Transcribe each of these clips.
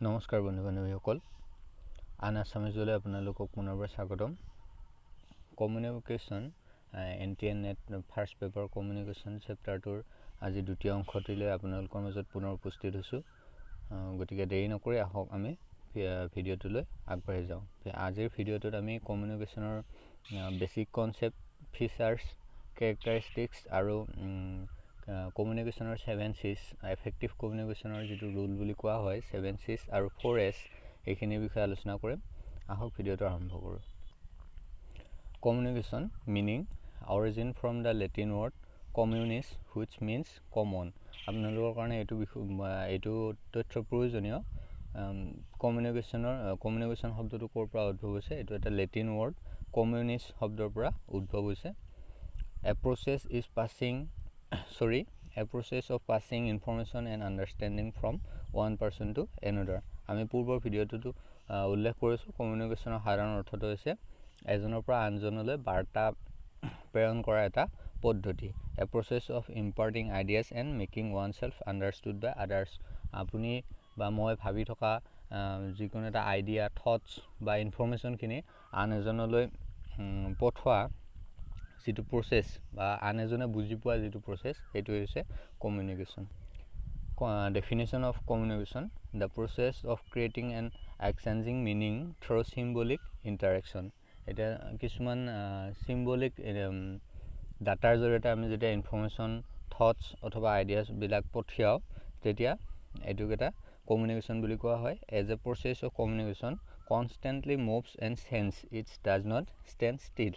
নমস্কাৰ বন্ধু বান্ধৱীসকল, আন আছামিজলৈ আপোনালোকক পুনৰবাৰ স্বাগতম। Communication NTN-NET first paper communication চেপ্টাৰটোৰ আজি দ্বিতীয় অংশটিলৈ আপোনালোকৰ মাজত পুনৰ উপস্থিত হৈছোঁ। গতিকে দেৰি নকৰি আহক আমি ভিডিঅ'টোলৈ আগবাঢ়ি যাওঁ। আজিৰ ভিডিঅ'টোত আমি কমিউনিকেশ্যনৰ বেছিক কনচেপ্ট, ফিচাৰ্ছ, কেৰেক্টাৰিষ্টিক্স আৰু কমিউনিকেশ্যনৰ 7 C's, এফেক্টিভ কমিউনিকেশ্যনৰ যিটো ৰুল বুলি কোৱা হয় 7 C's আৰু 4S, এইখিনিৰ বিষয়ে আলোচনা কৰিম। আহক ভিডিঅ'টো আৰম্ভ কৰোঁ। Communication meaning, origin from the Latin word communis which means common. আপোনালোকৰ কাৰণে এইটো তথ্য প্ৰয়োজনীয়। কমিউনিকেশ্যন শব্দটো ক'ৰ পৰা উদ্ভৱ হৈছে? এইটো এটা লেটিন ৱৰ্ড কমিউনিছ শব্দৰ পৰা উদ্ভৱ হৈছে। A process of passing information and understanding from one person to another. আমি পূৰ্বৰ ভিডিঅ'টোতো উল্লেখ কৰিছোঁ কমিউনিকেশ্যনৰ সাধাৰণ অৰ্থটো হৈছে এজনৰ পৰা আনজনলৈ বাৰ্তা প্ৰেৰণ কৰা এটা পদ্ধতি। A process of imparting ideas and making oneself understood by others. আপুনি বা মই ভাবি থকা যিকোনো এটা আইডিয়া, থটছ বা ইনফৰমেশ্যনখিনি আন এজনলৈ পঠোৱা যিটো প্ৰচেছ বা আন এজনে বুজি পোৱা যিটো প্ৰচেছ, সেইটো হৈছে communication. Definition of communication, the process of creating and exchanging meaning through symbolic interaction. এতিয়া কিছুমান চিম্বলিক ডাটাৰ জৰিয়তে আমি যেতিয়া ইনফৰমেশ্যন, থটছ অথবা আইডিয়াছবিলাক পঠিয়াওঁ, তেতিয়া এইটোক এটা কমিউনিকেশ্যন বুলি কোৱা হয়। As a process of communication constantly moves and change, it's does not stand still.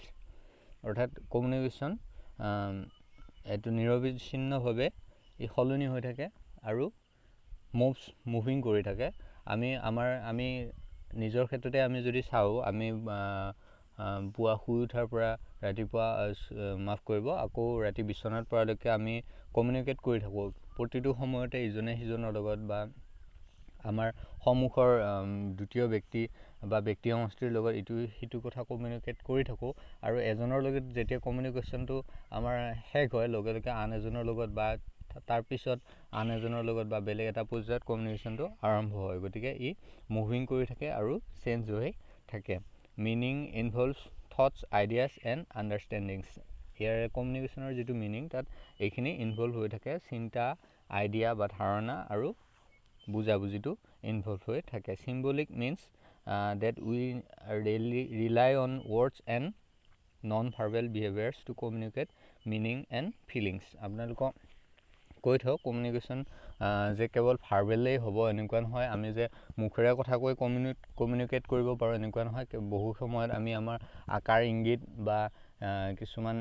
অৰ্থাৎ কমিউনিকেশ্যন এইটো নিৰবিচ্ছিন্নভাৱে সলনি হৈ থাকে আৰু মুভিং কৰি থাকে। আমি নিজৰ ক্ষেত্ৰতে আমি যদি চাওঁ, আমি পুৱা শুই উঠাৰ পৰা ৰাতিপুৱা আকৌ ৰাতি বিচনাত পৰালৈকে আমি কমিউনিকেট কৰি থাকোঁ। প্ৰতিটো সময়তে ইজনে সিজনৰ লগত বা আমাৰ সন্মুখৰ দ্বিতীয় ব্যক্তি বা ব্যক্তি সমষ্টিৰ লগত ইটো সিটো কথা কমিউনিকেট কৰি থাকোঁ। আৰু এজনৰ লগত যেতিয়া কমিউনিকেশ্যনটো আমাৰ শেষ হয়, লগে লগে আন এজনৰ লগত বা তাৰপিছত আন এজনৰ লগত বা বেলেগ এটা পৰ্যায়ত কমিউনিকেশ্যনটো আৰম্ভ হয়। গতিকে ই মুভিং কৰি থাকে আৰু চেঞ্জ হৈ থাকে। Meaning involves thoughts, ideas and understandings. ইয়াৰে কমিউনিকেশ্যনৰ যিটো মিনিং, তাত এইখিনি ইনভলভ হৈ থাকে। চিন্তা, আইডিয়া বা ধাৰণা আৰু বুজাবুজিটো ইনভলভ হৈ থাকে। Symbolic means that we rely on words and non-verbal behaviors to communicate meaning and feelings. আপোনালোকক কৈ থওঁ, কমিউনিকেশ্যন যে কেৱল ভাৰ্বেলেই হ'ব এনেকুৱা নহয়, আমি যে মুখেৰে কথা কৈ কমিউনিকেট কৰিব পাৰোঁ এনেকুৱা নহয়। বহু সময়ত আমি আমাৰ আকাৰ ইংগিত বা কিছুমান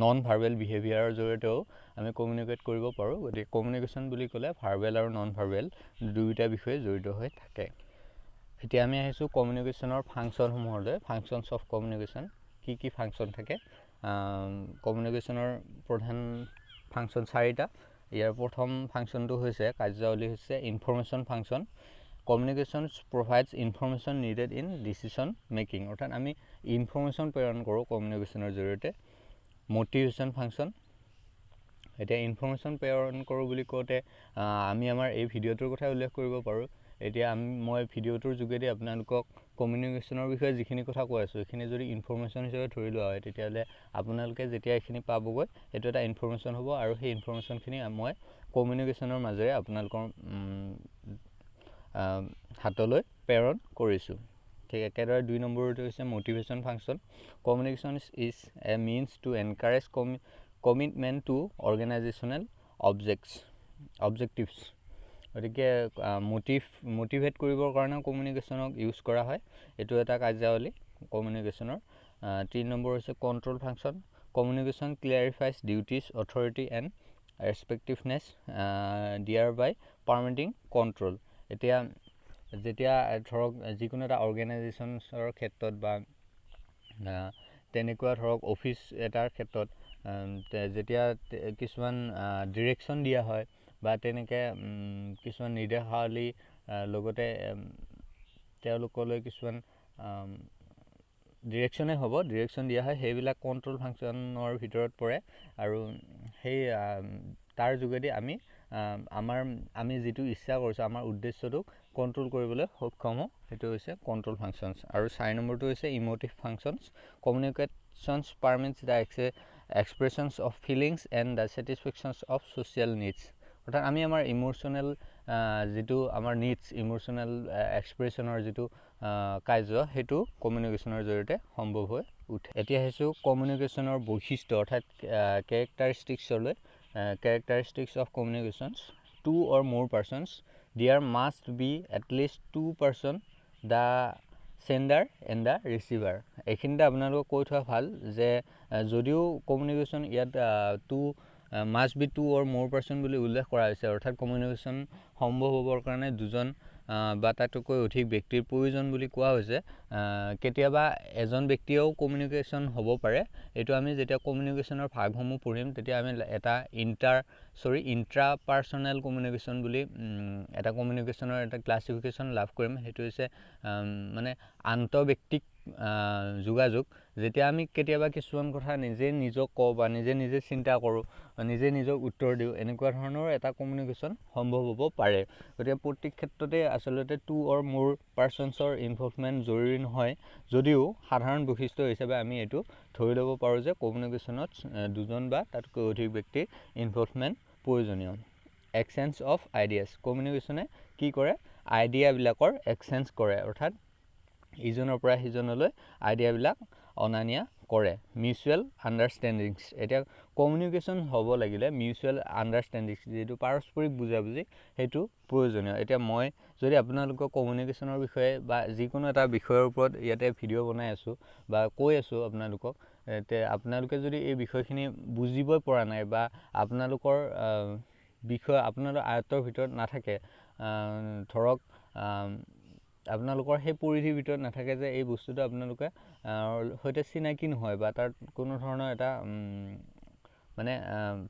নন ভাৰ্বেল বিহেভিয়াৰৰ জৰিয়তেও আমি কমিউনিকেট কৰিব পাৰোঁ। গতিকে কমিউনিকেশ্যন বুলি ক'লে ভাৰ্বেল আৰু নন ভাৰ্বেল দুয়োটা বিষয়ে জড়িত হৈ থাকে। এতিয়া আমি আহিছোঁ কমিউনিকেশ্যনৰ ফাংচনসমূহলৈ। ফাংচনছ অফ কমিউনিকেশ্যন, কি কি ফাংচন থাকে? কমিউনিকেশ্যনৰ প্ৰধান ফাংচন 4টা। ইয়াৰ প্ৰথম ফাংচনটো হৈছে, কাৰ্যাৱলী হৈছে information function. Communication provides information needed in decision making. অৰ্থাৎ আমি ইনফৰমেশ্যন প্ৰেৰণ কৰোঁ কমিউনিকেশ্যনৰ জৰিয়তে। মটিভেশ্যন ফাংচন, এতিয়া ইনফৰমেশ্যন প্ৰেৰণ কৰোঁ বুলি কওঁতে আমি আমাৰ এই ভিডিঅ'টোৰ কথাই উল্লেখ কৰিব পাৰোঁ। এতিয়া মই ভিডিঅ'টোৰ যোগেদি আপোনালোকক কমিউনিকেশ্যনৰ বিষয়ে যিখিনি কথা কৈ আছোঁ, এইখিনি যদি ইনফৰমেশ্যন হিচাপে ধৰি লোৱা হয়, তেতিয়াহ'লে আপোনালোকে যেতিয়া এইখিনি পাবগৈ, এইটো এটা ইনফৰমেশ্যন হ'ব আৰু সেই ইনফৰমেশ্যনখিনি মই কমিউনিকেশ্যনৰ মাজেৰে আপোনালোকৰ হাতলৈ প্ৰেৰণ কৰিছোঁ। ঠিক একেদৰে 2 নম্বৰটো হৈছে motivation function. Communication is a means to encourage commitment to organizational objectives. গতিকে মটিভেট কৰিবৰ কাৰণেও কমিউনিকেশ্যনক ইউজ কৰা হয়। এইটো এটা কাৰ্যাৱলী কমিউনিকেশ্যনৰ। 3 নম্বৰ হৈছে control function. Communication clarifies duties, authority and respectiveness their by পাৰ্মিটিং control. এতিয়া যেতিয়া ধৰক যিকোনো এটা অৰ্গেনাইজেশ্যনৰ ক্ষেত্ৰত বা তেনেকুৱা ধৰক অফিচ এটাৰ ক্ষেত্ৰত যেতিয়া কিছুমান ডিৰেকশ্যন দিয়া হয় বা তেনেকৈ কিছুমান নিৰ্দেশাৱলী লগতে তেওঁলোকলৈ কিছুমান ডিৰেকশ্যন দিয়া হয়, সেইবিলাক কণ্ট্ৰল ফাংচনৰ ভিতৰত পৰে। আৰু সেই তাৰ যোগেদি আমি আমি যেটো ইচ্ছা কৰিছো আমাৰ উদ্দেশ্যটো কন্ট্ৰোল কৰিবলৈ সক্ষম হওঁ সেইটো হৈছে কন্ট্ৰোল ফাংচনস আৰু 4 নম্বৰটো হৈছে emotive functions communications permits the expressions of feelings and the satisfactions of social needs অৰ্থাৎ আমি আমাৰ ইমোশনাল যেটো আমাৰ নিডস ইমোশনাল এক্সপ্ৰেছনৰ যেটো কাৰ্য হেতু কমিউনিকেশনৰ জৰিয়তে সম্ভৱ হৈ উঠে এতিয়া হেছু কমিউনিকেশনৰ বৈশিষ্ট্য অৰ্থাৎ characteristics characteristics of communications two or more persons there must be at least two person the sender and the receiver এখিনটা আপোনালোক কৈ থোৱা ভাল যে যদিও কমিউনিকেশন ইয়াত two must be two or more person বুলি উল্লেখ কৰা হৈছে অৰ্থাৎ কমিউনিকেশন সম্ভৱ হ'বৰ কাৰণে দুজন বা তাতকৈ অধিক ব্যক্তিৰ প্ৰয়োজন বুলি কোৱা হৈছে কেতিয়াবা এজন ব্যক্তিও কমিউনিকেশন হ'ব পাৰে এটো আমি যেতিয়া কমিউনিকেশনৰ ভাগসমূহ পঢ়িম তেতিয়া আমি এটা ইন্ট্ৰা পাৰ্সোনাল কমিউনিকেশন বুলি এটা কমিউনিকেশনৰ এটা ক্লাসিফিকেশন লাভ কৰিম হেতু হৈছে মানে আন্তঃব্যক্তিক যোগাযোগ যেতিয়া আমি কেতিয়াবা কিছুমান কথা নিজক কও বা নিজে চিন্তা কৰো নিজক উত্তৰ দিও এনেকুৱা ধৰণৰ এটা কমিউনিকেশন সম্ভৱ হ'ব পাৰে গতিকে প্ৰত্যেক ক্ষেত্ৰতে আসলতে টু অৰ মোৰ পাৰ্সনছৰ ইনভলভমেন্ট জৰুৰী নহয় যদিও সাধাৰণ বৈশিষ্ট্য হিচাপে আমি এটো ধৰি ল'ব পাৰো যে কমিউনিকেশনত দুজন বা তাতকৈ অধিক ব্যক্তিৰ ইনভলভমেন্ট প্ৰয়োজনীয় এক্সচেঞ্জ অফ আইডিয়াস কমিউনিকেশনে কি কৰে আইডিয়া বিলাকৰ এক্সচেঞ্জ কৰে অৰ্থাৎ ইজনৰ পৰা হিজনলৈ আইডিয়া বিলাক অনানিয়া কৰে মিউচুৱেল আন্ডাৰষ্টেণ্ডিংছ এতিয়া কমিউনিকেশন হ'ব লাগিলে মিউচুৱেল আন্ডাৰষ্টেণ্ডিংছ যেটো পাৰস্পৰিক বুজাবুজি হেতু প্ৰয়োজনীয় এতিয়া মই যদি আপোনালোকক কমিউনিকেশনৰ বিষয়ে বা যিকোনো এটা বিষয়ৰ ওপৰত ইয়াতে ভিডিও বনাই আছো বা কৈ আছো আপোনালোকক তে আপোনালোকে যদি এই বিষয়খিনি বুজিব পৰা নাই বা আপোনালোকৰ বিষয় আপোনালোকৰ আয়ত্তৰ ভিতৰত নাথাকে ধৰক আপোনালোকৰ হে পৰিধিৰ ভিতৰত নাথাকে যে এই বস্তুটো আপোনালোকে হয়তো চিনাকি নহয় বা তাৰ কোনো ধৰণৰ এটা মানে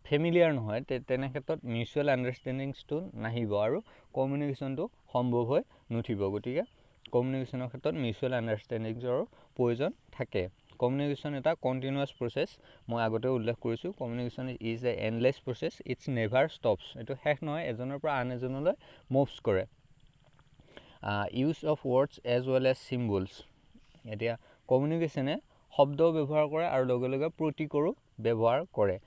ফেমিলিয়াৰ নহয় তেনে ক্ষেত্ৰত মিউচুৱেল আন্ডাৰষ্টেণ্ডিংছটো নাহিব আৰু কমিউনিকেশনটো সম্ভৱ হৈ নুঠিব গতিকে কমিউনিকেশনৰ ক্ষেত্ৰত মিউচুৱেল আন্ডাৰষ্টেণ্ডিংছৰ প্ৰয়োজন থাকে কমিউনিকেশন এটা কন্টিনিউয়াস প্ৰসেস মই আগতে উল্লেখ কৰিছো communication is a endless process it's never stops এটো শেষ নহয় এজনৰ পৰা আন এজনলৈ মুভছ কৰে use of words as well as symbols এতিয়া কমিউনিকেশনে শব্দ ব্যৱহাৰ কৰে আৰু লগে প্ৰতীকৰো ব্যৱহাৰ কৰে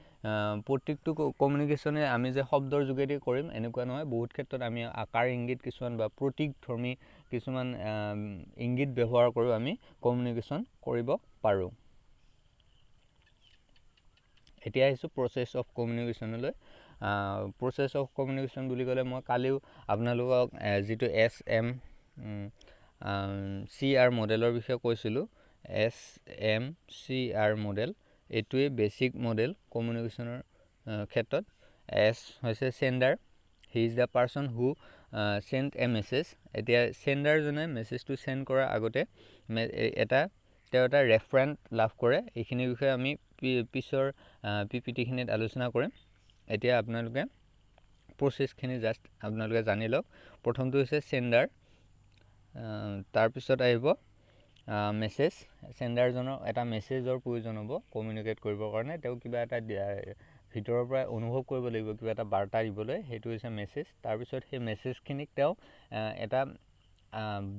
প্ৰতীকটো কমিউনিকেশনে আমি যে শব্দৰ যোগেদি কৰিম এনেকুৱা নহয় বহুত ক্ষেত্ৰত আমি আকাৰ ইংগিত কিছুমান বা প্ৰতীকধৰ্মী কিছুমান ইংগিত ব্যৱহাৰ কৰি আমি কমিউনিকেশন কৰিব পাৰো এতিয়া আহিছো প্ৰসেস অফ কমিউনিকেশনলৈ প্ৰসেস অফ কমিউনিকেশন বুলি ক'লে মই কালিও আপোনালোকক যেটো SMCR মডেলৰ বিষয়ে কৈছিলো SMCR মডেল এটোৱে বেসিক মডেল কমিউনিকেশনৰ ক্ষেত্ৰত S হৈছে sender he is the person who send a message এতিয়া সেন্ডাৰ জনে মেসেজটো সেন্ড কৰাৰ আগতে এটা ৰেফাৰেন্স লাভ কৰে এইখিনি বিষয়ে আমি পিছৰ পিপিটি খিনিত আলোচনা কৰিম এতিয়া আপোনালোকে প্ৰসেস খিনি জাস্ট আপোনালোকে জানি লওক প্ৰথমটো হৈছে সেন্ডাৰ তাৰ পিছত আহিব মেসেজ সেন্ডাৰ জনৰ এটা মেসেজৰ প্ৰয়োজন হ'ব কমিউনিকেট কৰিবৰ কাৰণে তেওঁ কিবা এটা ভিতৰৰ পৰা অনুভৱ কৰিব লাগিব কিবা এটা বাৰ্তা দিবলৈ হেতু হৈছে মেসেজ তাৰ পিছত সেই মেসেজখিনিক তেওঁ এটা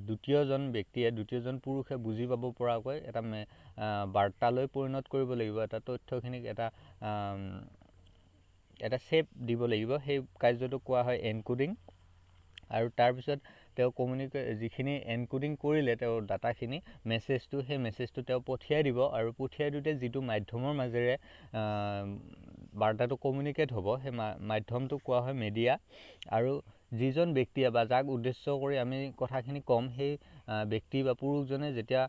দ্বিতীয়জন ব্যক্তিয়ে দ্বিতীয়জন পুৰুষে বুজি পাব পৰাকৈ এটা বাৰ্তালৈ পৰিণত কৰিব লাগিব এটা তথ্যখিনিক এটা শেপ দিব লাগিব সেই কাৰ্যটো কোৱা হয় এনকোডিং আৰু তাৰ পিছত তেওঁ যিখিনি এনকোডিং কৰিলে তেওঁ ডাটাখিনি মেসেজটো সেই মেসেজটো তেওঁ পঠিয়াই দিব আৰু পঠিয়াই দিতে যেটো মাধ্যমৰ মাজেৰে বাৰ্তাটো কমিউনিকেট হ'ব সেই মাধ্যমটো কোৱা হয় মিডিয়া আৰু যিজন ব্যক্তিয়ে বা যাক উদ্দেশ্য কৰি আমি কথাখিনি কম সেই ব্যক্তি বা পুৰুষজনে যেতিয়া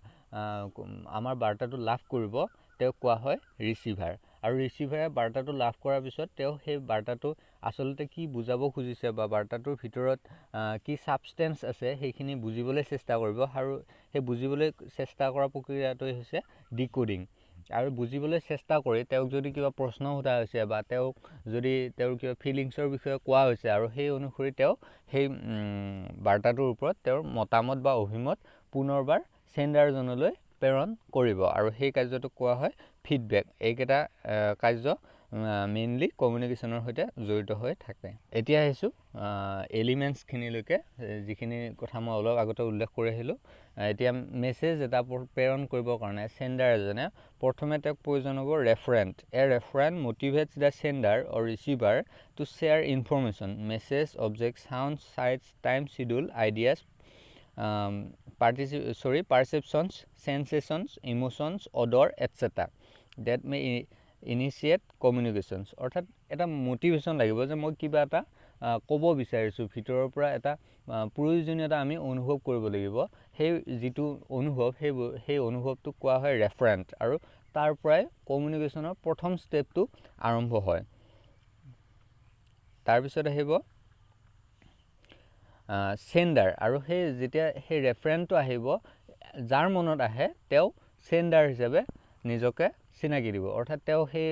আমাৰ বাৰ্তাটো লাভ কৰিব তেওঁ কোৱা হয় ৰিসিভাৰ আৰু ৰিসিভাৰে বাৰ্তাটো লাভ কৰাৰ পিছত তেওঁ সেই বাৰ্তাটো আসলতে কি বুজাব খুজিছে বা বাৰ্তাটোৰ ভিতৰত কি সাবষ্টেন্স আছে সেইখিনি বুজিবলৈ চেষ্টা কৰিব আৰু সেই বুজিবলৈ চেষ্টা কৰা প্ৰক্ৰিয়াটো হৈছে ডিকোডিং আৰু বুজিবলৈ চেষ্টা কৰি তেওঁক যদি কিবা প্ৰশ্ন সোধা হৈছে বা তেওঁক যদি তেওঁৰ কিবা ফিলিংছৰ বিষয়ে কোৱা হৈছে আৰু সেই অনুসৰি তেওঁ সেই বাৰ্তাটোৰ ওপৰত তেওঁৰ মতামত বা অভিমত পুনৰবাৰ সেন্ডাৰজনলৈ প্ৰেৰণ কৰিব আৰু সেই কাৰ্যটো কোৱা হয় ফিডবেক এইকেইটা কাৰ্য মেইনলি কমিউনিকেশ্যনৰ সৈতে জড়িত হৈ থাকে। এতিয়া আহিছোঁ এলিমেণ্টছখিনিলৈকে, যিখিনি কথা মই অলপ আগতে উল্লেখ কৰি আহিলোঁ। এতিয়া মেছেজ এটা প্ৰেৰণ কৰিবৰ কাৰণে চেণ্ডাৰ এজনে প্ৰথমে তেওঁক প্ৰয়োজন হ'ব referent. Referent motivates the sender or receiver to share information, message, object, sound, sights, time schedule, ideas, perceptions, sensations, emotions, odor, etc. that may initiate communications. অৰ্থাৎ এটা মোটিভেশ্যন লাগিব যে মই কিবা এটা ক'ব বিচাৰিছোঁ, ভিতৰৰ পৰা এটা প্ৰয়োজনীয়তা আমি অনুভৱ কৰিব লাগিব। সেই যিটো অনুভৱ, সেই অনুভৱটোক কোৱা হয় ৰেফাৰেণ্ট, আৰু তাৰ পৰাই কমিউনিকেশ্যনৰ প্ৰথম ষ্টেপটো আৰম্ভ হয়। তাৰপিছত আহিব চেণ্ডাৰ, আৰু যেতিয়া সেই ৰেফাৰেণ্টটো আহিব, যাৰ মনত আহে তেওঁ চেণ্ডাৰ হিচাপে নিজকে চিনাকি দিব। অৰ্থাৎ তেওঁ সেই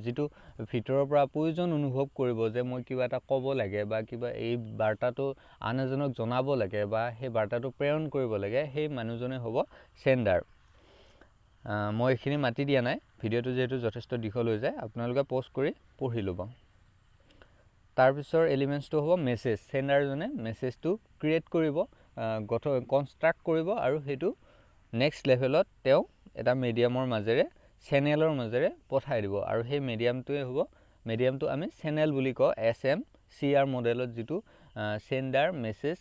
যিটো ভিতৰৰ পৰা প্ৰয়োজন অনুভৱ কৰিব যে মই কিবা এটা ক'ব লাগে বা কিবা এই বাৰ্তাটো আন এজনক জনাব লাগে বা সেই বাৰ্তাটো প্ৰেৰণ কৰিব লাগে, সেই মানুহজনে হ'ব চেণ্ডাৰ। মই এইখিনি মাতি দিয়া নাই, ভিডিঅ'টো যিহেতু যথেষ্ট দীঘল হৈ যায়, আপোনালোকে প'জ কৰি পঢ়ি ল'ব। তাৰপিছৰ এলিমেণ্টছটো হ'ব মেছেজ। চেণ্ডাৰজনে মেছেজটো ক্ৰিয়েট কৰিব, কনষ্ট্ৰাক্ট কৰিব, আৰু সেইটো নেক্সট লেভেলত তেওঁ এটা মিডিয়ামৰ মাজেৰে, চেনেলৰ মাজেৰে পঠাই দিব, আৰু সেই মিডিয়ামটো আমি চেনেল বুলি কওঁ। SMCR মডেলত যিটো চেণ্ডাৰ, মেছেজ,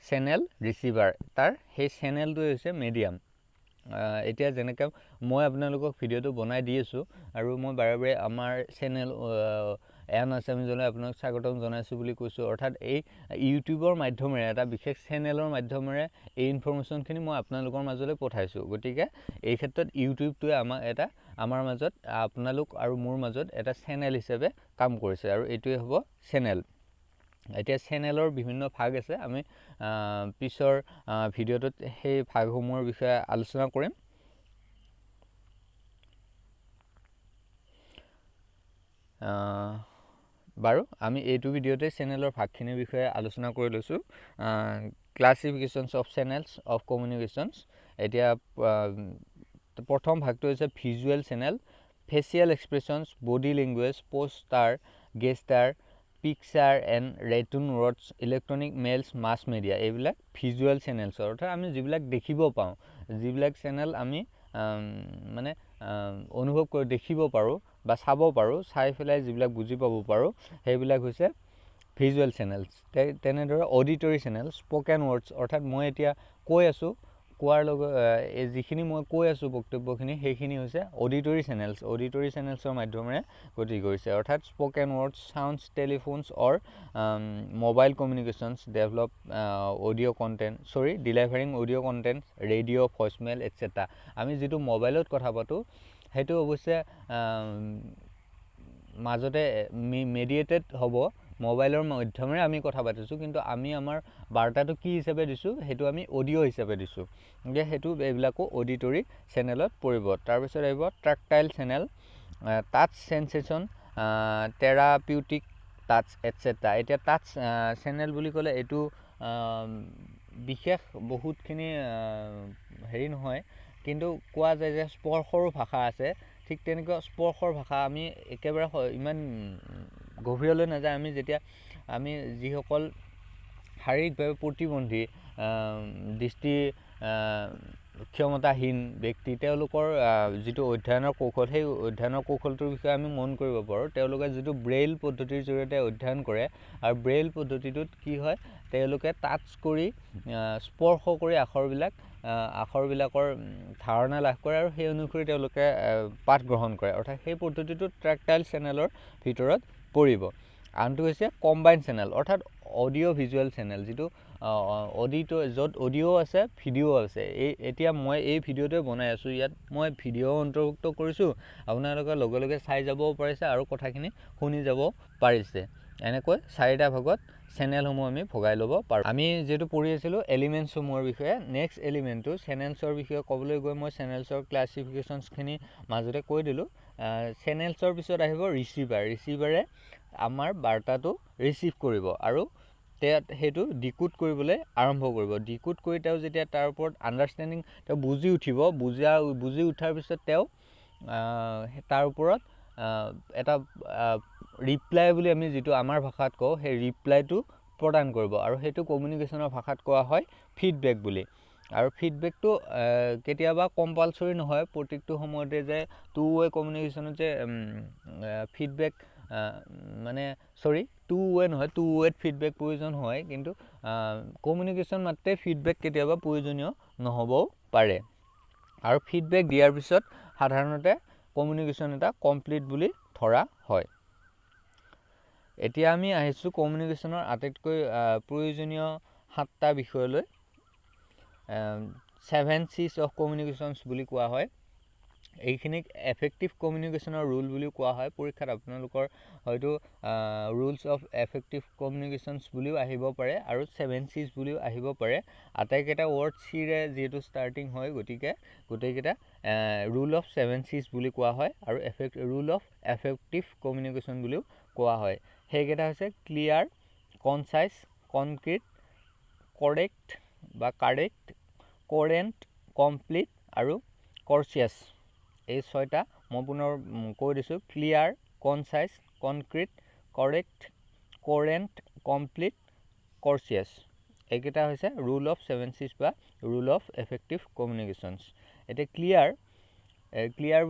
চেনেল, ৰিচিভাৰ, তাৰ সেই চেনেলটোৱে হৈছে মিডিয়াম। এতিয়া যেনেকৈ মই আপোনালোকক ভিডিঅ'টো বনাই দি আছোঁ, আৰু মই বাৰে বাৰে আমাৰ চেনেল এন আছামিজলৈ আপোনাক স্বাগতম জনাইছোঁ বুলি কৈছোঁ। অৰ্থাৎ এই ইউটিউবৰ মাধ্যমেৰে, এটা বিশেষ চেনেলৰ মাধ্যমেৰে এই ইনফৰমেশ্যনখিনি মই আপোনালোকৰ মাজলৈ পঠাইছোঁ। গতিকে এই ক্ষেত্ৰত ইউটিউবটোৱে আমাৰ মাজত, আপোনালোক আৰু মোৰ মাজত এটা চেনেল হিচাপে কাম কৰিছে, আৰু এইটোৱে হ'ব চেনেল। এতিয়া চেনেলৰ বিভিন্ন ভাগ আছে, আমি পিছৰ ভিডিঅ'টোত সেই ভাগসমূহৰ বিষয়ে আলোচনা কৰিম। বাৰু আমি এইটো ভিডিঅ'তে চেনেলৰ ভাগখিনিৰ বিষয়ে আলোচনা কৰি লৈছোঁ। Classifications of channels of communications. এতিয়া প্ৰথম ভাগটো হৈছে visual channel, facial expressions, body language, posture, gesture, picture and written words, electronic mails, mass media, এইবিলাক ভিজুৱেল চেনেলছৰ। অৰ্থাৎ আমি যিবিলাক দেখিব পাওঁ, যিবিলাক চেনেল আমি মানে অনুভৱ কৰি দেখিব পাৰোঁ বা চাব পাৰোঁ, চাই পেলাই যিবিলাক বুজি পাব পাৰোঁ, সেইবিলাক হৈছে ভিজুৱেল চেনেলছ। তেনেদৰে অডিটৰী চেনেল, স্পকেন ৱৰ্ডছ, অৰ্থাৎ মই এতিয়া কৈ আছোঁ, কোৱাৰ লগত যিখিনি মই কৈ আছোঁ বক্তব্যখিনি, সেইখিনি হৈছে অডিটৰী চেনেলছ। অডিটৰী চেনেলছৰ মাধ্যমেৰে গতি কৰিছে। অৰ্থাৎ spoken words, sounds, telephones or mobile communications develop delivering audio' content, radio', voicemail, etc. আমি যিটো মোবাইলত কথা পাতোঁ, সেইটো অৱশ্যে মাজতে মেডিয়েটেড হ'ব, মোবাইলৰ মাধ্যমেৰে আমি কথা পাতিছোঁ, কিন্তু আমি আমাৰ বাৰ্তাটো কি হিচাপে দিছোঁ, সেইটো আমি অডিঅ' হিচাপে দিছোঁ। গতিকে এইবিলাকো অডিটৰী চেনেলত পৰিব। তাৰপিছত আহিব tactile channel, touch sensation, therapeutic touch, etc. এতিয়া টাচ চেনেল বুলি ক'লে এইটো বিশেষ বহুতখিনি হেৰি নহয়, কিন্তু কোৱা যায় যে স্পৰ্শৰো ভাষা আছে। ঠিক তেনেকুৱা স্পৰ্শৰ ভাষা আমি একেবাৰে ইমান গভীৰলৈ নাযায়। আমি যিসকল শাৰীৰিকভাৱে প্ৰতিবন্ধী, দৃষ্টি ক্ষমতাহীন ব্যক্তি, তেওঁলোকৰ যিটো অধ্যয়নৰ কৌশল, সেই অধ্যয়নৰ কৌশলটোৰ বিষয়ে আমি মন কৰিব পাৰোঁ। তেওঁলোকে যিটো ব্ৰেইল পদ্ধতিৰ জৰিয়তে অধ্যয়ন কৰে, আৰু ব্ৰেইল পদ্ধতিটোত কি হয়, তেওঁলোকে টাচ কৰি, স্পৰ্শ কৰি আখৰবিলাকৰ ধাৰণা লাভ কৰে, আৰু সেই অনুসৰি তেওঁলোকে পাঠ গ্ৰহণ কৰে। অৰ্থাৎ সেই পদ্ধতিটো ট্ৰেক্টাইল চেনেলৰ ভিতৰত পৰিব। আনটো হৈছে কম্বাইন চেনেল, অৰ্থাৎ অডিঅ' ভিজুৱেল চেনেল, যিটো য'ত অডিঅ' আছে, ভিডিঅ' আছে। এতিয়া মই এই ভিডিঅ'টোৱে বনাই আছোঁ, ইয়াত মই ভিডিঅ' অন্তৰ্ভুক্ত কৰিছোঁ, আপোনালোকে লগে লগে চাই যাবও পাৰিছে আৰু কথাখিনি শুনি যাব পাৰিছে। এনেকৈ 4টা ভাগত চেনেলসমূহ আমি ভগাই ল'ব পাৰোঁ। আমি যিহেতু পঢ়ি আছিলোঁ এলিমেণ্টছসমূহৰ বিষয়ে, নেক্সট এলিমেণ্টটো চেনেলছৰ বিষয়ে ক'বলৈ গৈ মই চেনেলছৰ ক্লাছিফিকেশ্যনছখিনি মাজতে কৈ দিলোঁ। চেনেলছৰ পিছত আহিব ৰিচিভাৰ। ৰিচিভাৰে আমাৰ বাৰ্তাটো ৰিচিভ কৰিব, আৰু সেইটো ডিকোড কৰিবলৈ আৰম্ভ কৰিব। ডিকোড কৰি তেওঁ যেতিয়া তাৰ ওপৰত আণ্ডাৰষ্টেণ্ডিং তেওঁ বুজি উঠিব, বুজি উঠাৰ পিছত তেওঁ তাৰ ওপৰত এটা ৰিপ্লাই বুলি আমি যিটো আমাৰ ভাষাত কওঁ সেই ৰিপ্লাইটো প্ৰদান কৰিব আৰু সেইটো কমিউনিকেশ্যনৰ ভাষাত কোৱা হয় ফিডবেক বুলি আৰু ফিডবেকটো কেতিয়াবা কম্পালচৰি নহয় প্ৰত্যেকটো সময়তে যে টু ৱে কমিউনিকেশ্যনত যে ফিডবেক মানে টু ৱে নহয় টু ৱেত ফিডবেক প্ৰয়োজন হয় কিন্তু কমিউনিকেশ্যন মাত্ৰে ফিডবেক কেতিয়াবা প্ৰয়োজনীয় নহ'বও পাৰে আৰু ফিডবেক দিয়াৰ পিছত সাধাৰণতে কমিউনিকেশ্যন এটা কমপ্লিট বুলি ধৰা হয় এতিয়া আমি আহিছোঁ কমিউনিকেশ্যনৰ আটাইতকৈ প্ৰয়োজনীয় 7টা বিষয়লৈ 7 C's অফ কমিউনিকেশ্যনছ বুলি কোৱা হয় এইখিনিক এফেক্টিভ কমিউনিকেশ্যনৰ ৰুল বুলিও কোৱা হয় পৰীক্ষাত আপোনালোকৰ হয়তো ৰুলছ অফ এফেক্টিভ কমিউনিকেশ্যনছ বুলিও আহিব পাৰে আৰু 7 C's বুলিও আহিব পাৰে আটাইকেইটা ৱৰ্ড চিৰে যিহেতু ষ্টাৰ্টিং হয় গতিকে গোটেইকেইটা ৰুল অফ 7 C's বুলি কোৱা হয় আৰু ৰুল অফ এফেক্টিভ কমিউনিকেশ্যন বুলিও কোৱা হয় সেইকেইটা হৈছে ক্লিয়াৰ কনচাইজ কনক্ৰিট কৰেক্ট বা কাৰেক্ট কোহেৰেণ্ট কমপ্লিট আৰু কৰ্চিয়াছ এই 6টা মই পুনৰ কৈ দিছোঁ ক্লিয়াৰ কনচাইজ কনক্ৰিট কৰেক্ট কোহেৰেণ্ট কমপ্লিট কৰ্চিয়াছ এইকেইটা হৈছে ৰুল অফ 7 C's বা ৰুল অফ এফেক্টিভ কমিউনিকেশ্যনছ এতিয়া ক্লিয়াৰ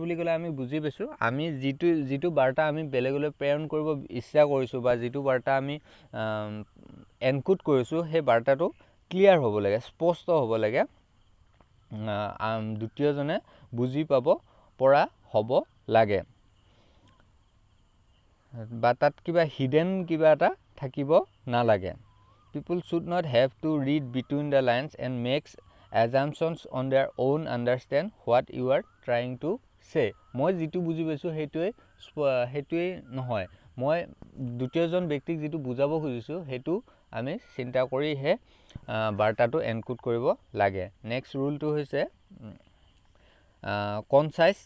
বুলি ক'লে আমি বুজি পাইছোঁ আমি যিটো বাৰ্তা আমি বেলেগলৈ প্ৰেৰণ কৰিব ইচ্ছা কৰিছোঁ বা যিটো বাৰ্তা আমি এনকোড কৰিছোঁ সেই বাৰ্তাটো ক্লিয়াৰ হ'ব লাগে স্পষ্ট হ'ব লাগে দ্বিতীয়জনে বুজি পাব পৰা হ'ব লাগে বা তাত কিবা হিডেন কিবা এটা থাকিব নালাগে people should not have to read between the lines and makes assumptions on their own understand what you are trying to say মই যিটো বুজি পাইছোঁ সেইটোৱেই নহয় মই দ্বিতীয়জন ব্যক্তিক যিটো বুজাব খুজিছোঁ সেইটো আমি চিন্তা কৰিহে বাৰ্তাটো এনকোড কৰিব লাগে নেক্সট ৰুলটো হৈছে কনচাইজ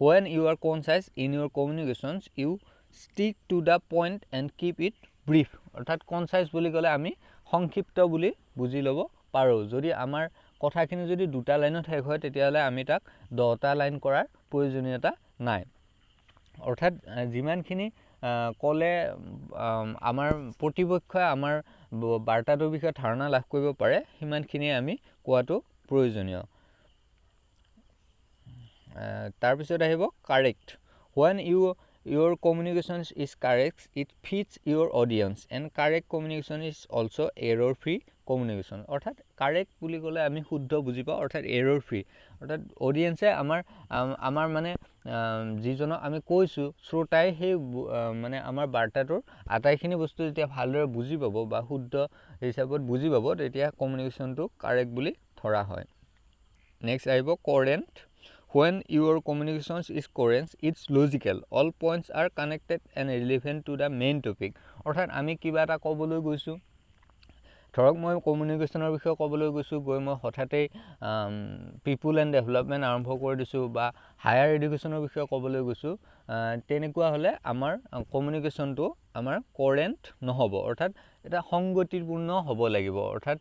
when you are concise in your communications you stick to the point and keep it brief অৰ্থাৎ কনচাইজ বুলি ক'লে আমি সংক্ষিপ্ত বুলি বুজি ল'ব পাৰোঁ যদি আমাৰ কথাখিনি যদি 2টা লাইনত শেষ হয় তেতিয়াহ'লে আমি তাক 10টা লাইন কৰাৰ প্ৰয়োজনীয়তা নাই অৰ্থাৎ যিমানখিনি ক'লে আমাৰ প্ৰতিপক্ষই আমাৰ বাৰ্তাটোৰ বিষয়ে ধাৰণা লাভ কৰিব পাৰে সিমানখিনিয়ে আমি কোৱাটো প্ৰয়োজনীয় তাৰপিছত আহিব correct when your communication is correct it fits your audience and correct communication is also error free communication অৰ্থাৎ কাৰেক্ট বুলি ক'লে আমি শুদ্ধ বুজি পাওঁ অৰ্থাৎ এৰৰ ফ্ৰী অৰ্থাৎ অডিয়েন্সে আমাৰ মানে যিজনক আমি কৈছোঁ শ্ৰোতাই সেই মানে আমাৰ বাৰ্তাটোৰ আটাইখিনি বস্তু যেতিয়া ভালদৰে বুজি পাব বা শুদ্ধ হিচাপত বুজি পাব তেতিয়া কমিউনিকেশ্যনটো কাৰেক্ট বুলি ধৰা হয় নেক্সট আহিব কোহেৰেণ্ট when your communication is coherent it's logical all points are connected and relevant to the main topic অৰ্থাৎ আমি কিবা এটা ক'বলৈ গৈছোঁ ধৰক মই কমিউনিকেশ্যনৰ বিষয়ে ক'বলৈ গৈছোঁ গৈ মই হঠাতে পিপল এণ্ড ডেভেলপমেণ্ট আৰম্ভ কৰি দিছোঁ বা হায়াৰ এডুকেশ্যনৰ বিষয়ে ক'বলৈ গৈছোঁ তেনেকুৱা হ'লে আমাৰ কমিউনিকেশ্যনটো আমাৰ কোহেৰেণ্ট নহ'ব অৰ্থাৎ এটা সংগতিপূৰ্ণ হ'ব লাগিব অৰ্থাৎ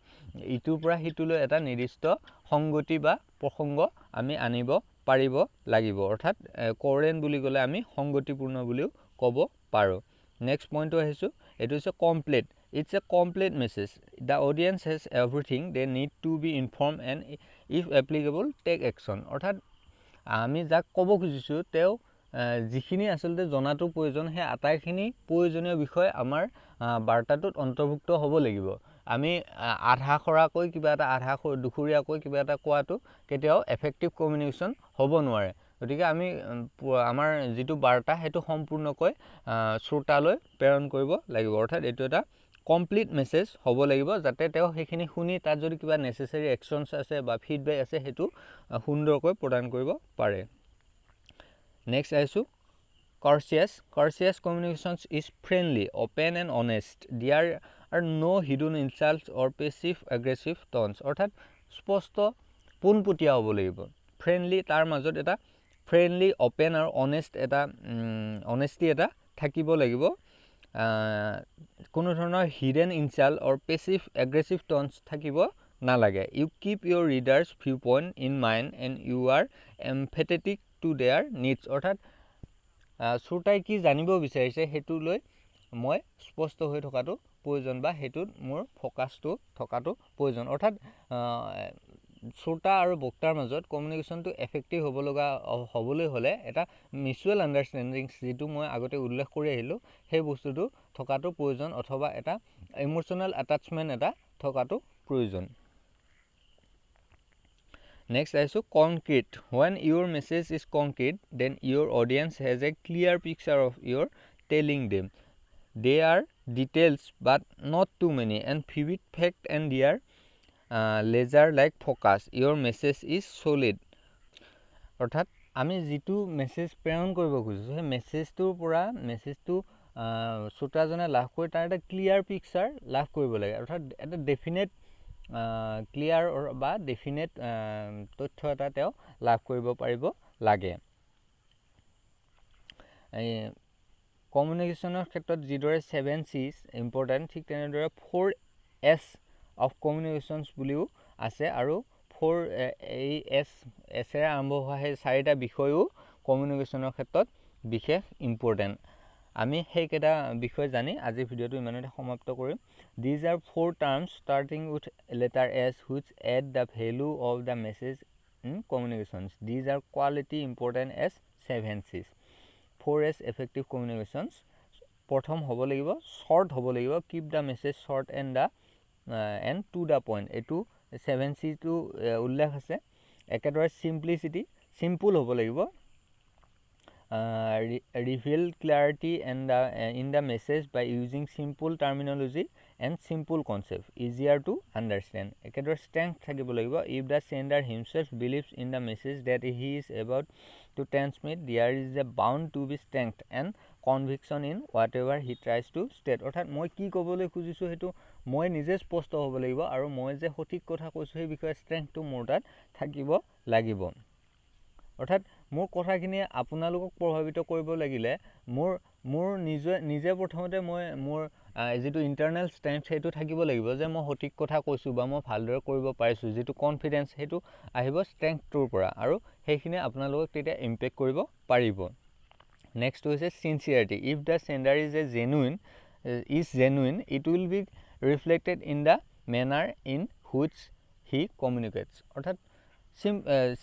ইটোৰ পৰা সিটোলৈ এটা নিৰ্দিষ্ট সংগতি বা প্ৰসংগ আমি আনিব পাৰিব লাগিব অৰ্থাৎ কোহেৰেণ্ট বুলি ক'লে আমি সংগতিপূৰ্ণ বুলিও ক'ব পাৰোঁ নেক্সট পইণ্টটো আহিছোঁ এইটো হৈছে complete it's a complete message the audience has everything they need to be informed and if applicable take action অৰ্থাৎ আমি যাক ক'ব খুজিছোঁ তেওঁ যিখিনি আচলতে জনাটো প্ৰয়োজন সেই আটাইখিনি প্ৰয়োজনীয় বিষয় আমাৰ বাৰ্তাটোত অন্তৰ্ভুক্ত হ'ব লাগিব আমি আধা খৰাকৈ কিবা এটা দুখৰীয়াকৈ কিবা এটা কোৱাটো কেতিয়াও এফেক্টিভ কমিউনিকেশ্যন হ'ব নোৱাৰে গতিকে আমি আমাৰ যিটো বাৰ্তা সেইটো সম্পূৰ্ণকৈ শ্ৰোতালৈ প্ৰেৰণ কৰিব লাগিব অৰ্থাৎ এইটো এটা কমপ্লিট মেছেজ হ'ব লাগিব যাতে তেওঁ সেইখিনি শুনি তাত যদি কিবা নেচেচাৰী একশ্যনছ আছে বা ফিডবেক আছে সেইটো সুন্দৰকৈ প্ৰদান কৰিব পাৰে নেক্সট আহিছোঁ courteous communications is friendly open and honest there are no hidden insults or passive aggressive tones অৰ্থাৎ স্পষ্ট পোনপটীয়া হ'ব লাগিব ফ্ৰেণ্ডলি তাৰ মাজত এটা ফ্ৰেণ্ডলি অপেন আৰু অনেষ্ট এটা অনেষ্টি এটা থাকিব লাগিব কোনো ধৰণৰ hidden insult or passive aggressive tones থাকিব নালাগে you keep your readers view point in mind and you are emphatic to their needs অৰ্থাৎ শ্ৰোতাই কি জানিব বিচাৰিছে সেইটো লৈ মই স্পষ্ট হৈ থকাটো প্ৰয়োজন বা হেতুত মোৰ ফোকাসটো থকাটো প্ৰয়োজন অৰ্থাৎ শ্ৰোতা আৰু বক্তাৰ মাজত কমিউনিকেশ্যনটো এফেক্টিভ হ'বলৈ হ'লে এটা মিউচুৱেল আণ্ডাৰষ্টেণ্ডিং যিটো মই আগতে উল্লেখ কৰি আহিলোঁ সেই বস্তুটো থকাটো প্ৰয়োজন অথবা এটা ইমোশ্যনেল এটাচমেণ্ট এটা থকাটো প্ৰয়োজন Next also concrete. When your message is concrete, then your audience has a clear picture of your telling them. They are details but not too many and vivid fact and their laser like focus. Your message is solid. অৰ্থাৎ আমি যিটো message প্ৰেৰণ কৰিব খুজিছোঁ সেই মেছেজটোৰ পৰা মেছেজটো শ্ৰোতাজনে লাভ কৰি তাৰ এটা ক্লিয়াৰ পিকচাৰ লাভ কৰিব লাগে অৰ্থাৎ এটা ডেফিনেট ক্লিয়াৰ বা ডেফিনেট তথ্য এটা তেওঁ লাভ কৰিব পাৰিব লাগে কমিউনিকেশ্যনৰ ক্ষেত্ৰত যিদৰে 7 C's ইম্পৰ্টেণ্ট ঠিক তেনেদৰে 4 S অফ কমিউনিকেশ্যনছ বুলিও আছে আৰু 4 এই এছেৰে আৰম্ভ হোৱা সেই 4টা বিষয়ো কমিউনিকেশ্যনৰ ক্ষেত্ৰত বিশেষ ইম্পৰ্টেণ্ট আমি সেইকেইটা বিষয় জানি আজিৰ ভিডিঅ'টো ইমানতে সমাপ্ত কৰিম These are 4 terms starting with letter S which add the value of the message in communications. These are quality important as 7 C's. 4S effective communications. প্ৰথম হ'ব লাগিব short হ'ব লাগিব keep the message short and to the point. এইটো 7C টো উল্লেখ আছে একেদৰে simplicity simple হ'ব লাগিব reveal clarity and in the message by using simple terminology and simple concept easier to understand একেদৰে strength থাকিব লাগিব if the sender himself believes in the message that he is about to transmit there is a bound to be strength and conviction in whatever he tries to state অৰ্থাৎ মই কি ক'বলৈ খুজিছোঁ সেইটো মই নিজে স্পষ্ট হ'ব লাগিব আৰু মই যে সঠিক কথা কৈছোঁ সেই বিষয়ে strengthটো মোৰ তাত থাকিব লাগিব অৰ্থাৎ মোৰ কথাখিনি আপোনালোকক প্ৰভাৱিত কৰিব লাগিলে মোৰ নিজে প্ৰথমতে মই মোৰ যেটো ইন্টাৰনেল ষ্ট্ৰেংথ সেইটো থাকিব লাগিব যে মই সঠিক কথা কৈছোঁ বা মই ভালদৰে কৰিব পাৰিছোঁ যেটো কনফিডেন্স সেইটো আহিব ষ্ট্ৰেংথটোৰ পৰা আৰু সেইখিনি আপোনালোকক তেতিয়া ইম্পেক্ট কৰিব পাৰিব নেক্সট হৈছে sincerity if the sender is genuine it will be reflected in the manner in which he communicates অৰ্থাৎ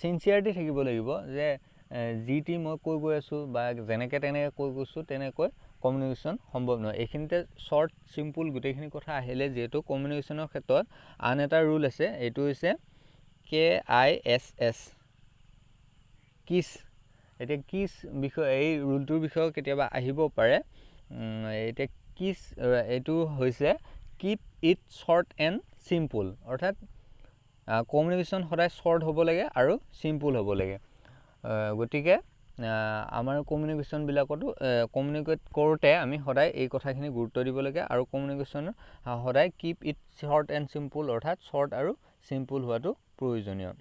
সিনসিয়াৰিটি থাকিব লাগিব যে জিটি মই কৈ গৈ আছোঁ বা যেনেকৈ কৈ গৈছোঁ তেনেকৈ কমিউনিকেশ্যন সম্ভৱ নহয় এইখিনিতে শৰ্ট সিম্পল গোটেইখিনি কথা আহিলে যেহেতু কমিউনিকেশ্যনৰ ক্ষেত্ৰত আন এটা ৰুল আছে এইটো হৈছে KISS কিছ এতিয়া কিছ বিষয় এই ৰুলটোৰ বিষয়ে কেতিয়াবা আহিব পাৰে এতিয়া কিছ এইটো হৈছে keep it short and simple অৰ্থাৎ কমিউনিকেশ্যন সদায় শৰ্ট হ'ব লাগে আৰু সিম্পল হ'ব লাগে গতিকে আমাৰ কমিউনিকেশ্যনবিলাকতো কমিউনিকেট কৰোঁতে আমি সদায় এই কথাখিনি গুৰুত্ব দিব লাগে আৰু কমিউনিকেশ্যন সদায় keep it short and simple অৰ্থাৎ শৰ্ট আৰু সিম্পল হোৱাটো প্ৰয়োজনীয়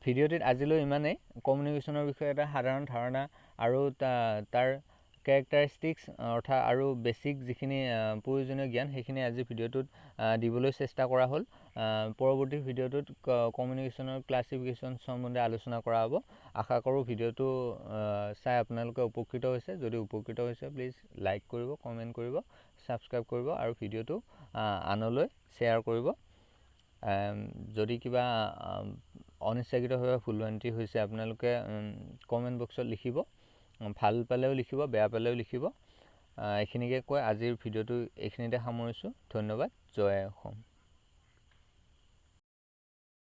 ভিডিঅ'টিত আজিলৈ ইমানেই কমিউনিকেশ্যনৰ বিষয়ে এটা সাধাৰণ ধাৰণা আৰু তাৰ characteristics অৰ্থাৎ আৰু বেসিক যিখিনি প্ৰয়োজনীয় জ্ঞান সেইখিনি আজি ভিডিঅ'টোত দিবলৈ চেষ্টা কৰা হ'ল পৰৱৰ্তী ভিডিঅ'টোত কমিউনিকেশ্যনৰ ক্লাসিফিকেশন সম্বন্ধে আলোচনা কৰা হ'ব আশা কৰোঁ ভিডিঅ'টো চাই আপোনালোকে উপকৃত হৈছে যদি উপকৃত হৈছে প্লিজ লাইক কৰিব কমেন্ট কৰিব সাবস্ক্ৰাইব কৰিব আৰু ভিডিঅ'টো আনলৈ শ্বেয়াৰ কৰিব যদি কিবা অনিচ্ছাকৃতভাৱে ভুলভ্ৰান্তি হৈছে আপোনালোকে কমেন্ট বক্সত লিখিব ভাল পালেও লিখিব বেয়া পালেও লিখিব এইখিনিকে কৈ আজিৰ ভিডিঅ'টো এইখিনিতে সামৰিছোঁ ধন্যবাদ জয় অসম